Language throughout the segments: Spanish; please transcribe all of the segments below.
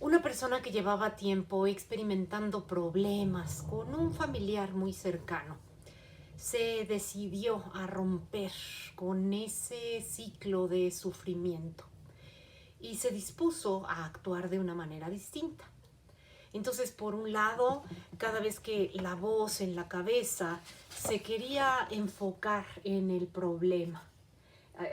Una persona que llevaba tiempo experimentando problemas con un familiar muy cercano se decidió a romper con ese ciclo de sufrimiento y se dispuso a actuar de una manera distinta. Entonces, por un lado, cada vez que la voz en la cabeza se quería enfocar en el problema,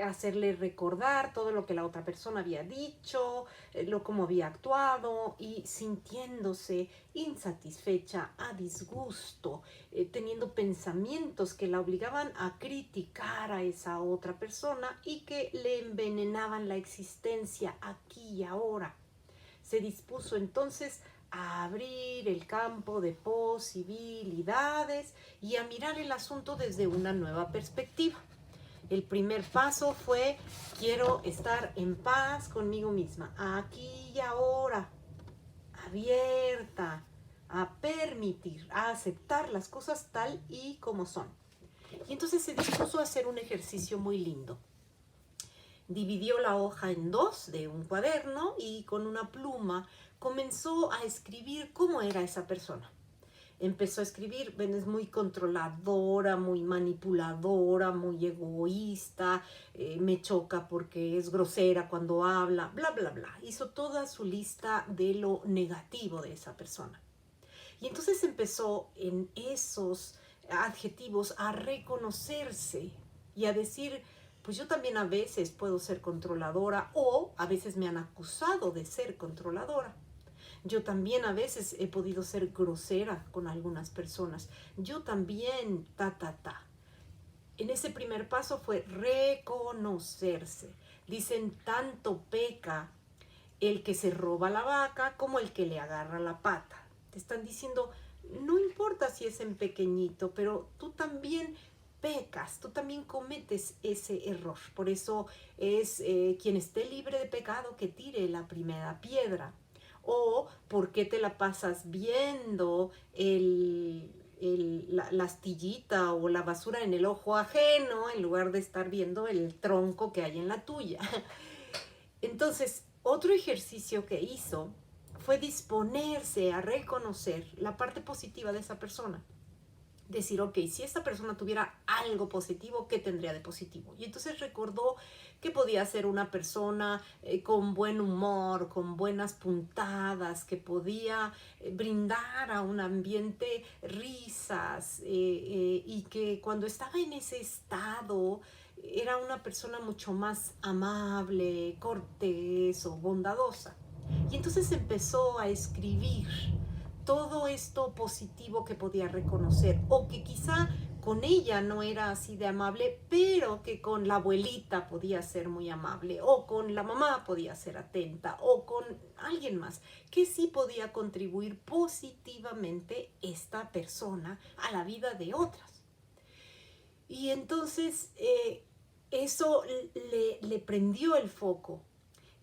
hacerle recordar todo lo que la otra persona había dicho, lo cómo había actuado y sintiéndose insatisfecha, a disgusto, teniendo pensamientos que la obligaban a criticar a esa otra persona y que le envenenaban la existencia aquí y ahora. Se dispuso entonces a abrir el campo de posibilidades y a mirar el asunto desde una nueva perspectiva. El primer paso fue: quiero estar en paz conmigo misma, aquí y ahora, abierta a permitir, a aceptar las cosas tal y como son. Y entonces se dispuso a hacer un ejercicio muy lindo. Dividió la hoja en dos de un cuaderno y con una pluma comenzó a escribir cómo era esa persona. Empezó a escribir: ven, es muy controladora, muy manipuladora, muy egoísta, me choca porque es grosera cuando habla, bla, bla, bla. Hizo toda su lista de lo negativo de esa persona. Y entonces empezó en esos adjetivos a reconocerse y a decir: pues yo también a veces puedo ser controladora, o a veces me han acusado de ser controladora. Yo también a veces he podido ser grosera con algunas personas. Yo también, ta, ta, ta. En ese primer paso fue reconocerse. Dicen: tanto peca el que se roba la vaca como el que le agarra la pata. Te están diciendo: no importa si es en pequeñito, pero tú también pecas, tú también cometes ese error. Por eso es quien esté libre de pecado que tire la primera piedra. O ¿por qué te la pasas viendo la astillita o la basura en el ojo ajeno en lugar de estar viendo el tronco que hay en la tuya? Entonces, otro ejercicio que hizo fue disponerse a reconocer la parte positiva de esa persona. Decir: ok, si esta persona tuviera algo positivo, ¿qué tendría de positivo? Y entonces recordó que podía ser una persona con buen humor, con buenas puntadas, que podía brindar a un ambiente risas, y que cuando estaba en ese estado era una persona mucho más amable, cortés o bondadosa. Y entonces empezó a escribir todo esto positivo que podía reconocer, o que quizá con ella no era así de amable, pero que con la abuelita podía ser muy amable, o con la mamá podía ser atenta, o con alguien más, que sí podía contribuir positivamente esta persona a la vida de otras. Y entonces eso le prendió el foco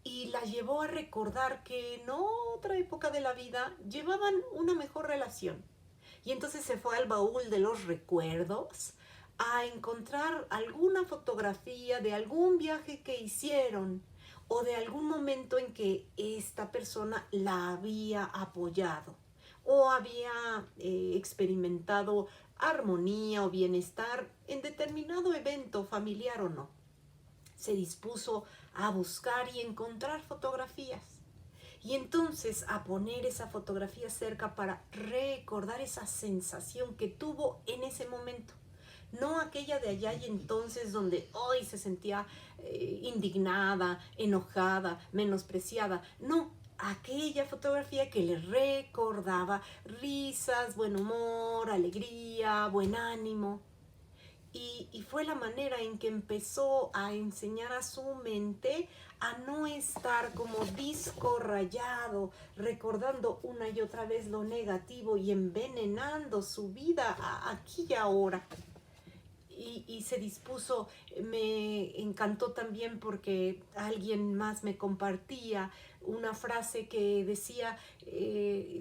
y la llevó a recordar que en otra época de la vida llevaban una mejor relación. Y entonces se fue al baúl de los recuerdos a encontrar alguna fotografía de algún viaje que hicieron o de algún momento en que esta persona la había apoyado o había experimentado armonía o bienestar en determinado evento, familiar o no. Se dispuso a buscar y encontrar fotografías. Y entonces a poner esa fotografía cerca para recordar esa sensación que tuvo en ese momento. No aquella de allá y entonces donde hoy se sentía indignada, enojada, menospreciada. No, aquella fotografía que le recordaba risas, buen humor, alegría, buen ánimo. Y fue la manera en que empezó a enseñar a su mente a no estar como disco rayado, recordando una y otra vez lo negativo y envenenando su vida aquí y ahora. Y se dispuso, me encantó también porque alguien más me compartía una frase que decía: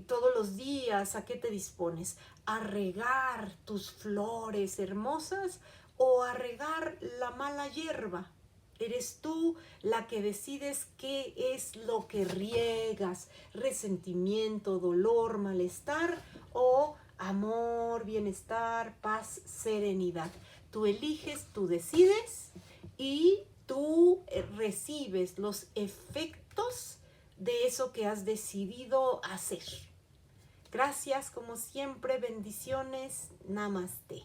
todos los días, ¿a qué te dispones? ¿A regar tus flores hermosas o a regar la mala hierba? Eres tú la que decides qué es lo que riegas, resentimiento, dolor, malestar o amor, bienestar, paz, serenidad. Tú eliges, tú decides y tú recibes los efectos de eso que has decidido hacer. Gracias, como siempre, bendiciones, namaste.